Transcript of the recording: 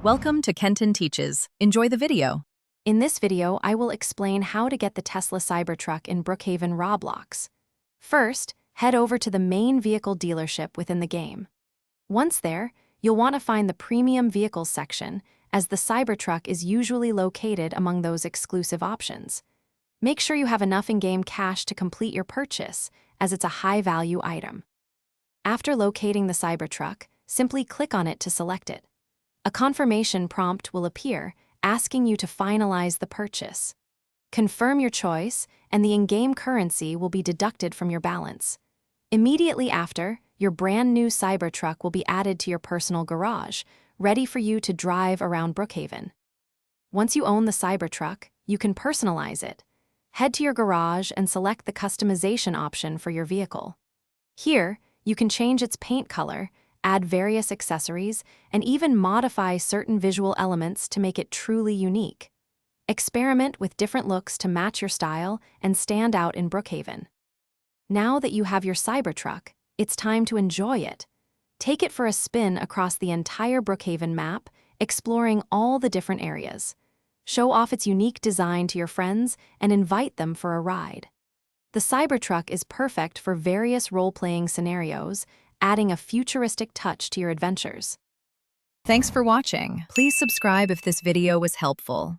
Welcome to Kenton Teaches. Enjoy the video. In this video, I will explain how to get the Tesla Cybertruck in Brookhaven Roblox. First, head over to the main vehicle dealership within the game. Once there, you'll want to find the Premium Vehicles section, as the Cybertruck is usually located among those exclusive options. Make sure you have enough in-game cash to complete your purchase, as it's a high-value item. After locating the Cybertruck, simply click on it to select it. A confirmation prompt will appear, asking you to finalize the purchase. Confirm your choice, and the in-game currency will be deducted from your balance. Immediately after, your brand new Cybertruck will be added to your personal garage, ready for you to drive around Brookhaven. Once you own the Cybertruck, you can personalize it. Head to your garage and select the customization option for your vehicle. Here, you can change its paint color, add various accessories, and even modify certain visual elements to make it truly unique. Experiment with different looks to match your style and stand out in Brookhaven. Now that you have your Cybertruck, it's time to enjoy it. Take it for a spin across the entire Brookhaven map, exploring all the different areas. Show off its unique design to your friends and invite them for a ride. The Cybertruck is perfect for various role-playing scenarios, adding a futuristic touch to your adventures. Thanks for watching. Please subscribe if this video was helpful.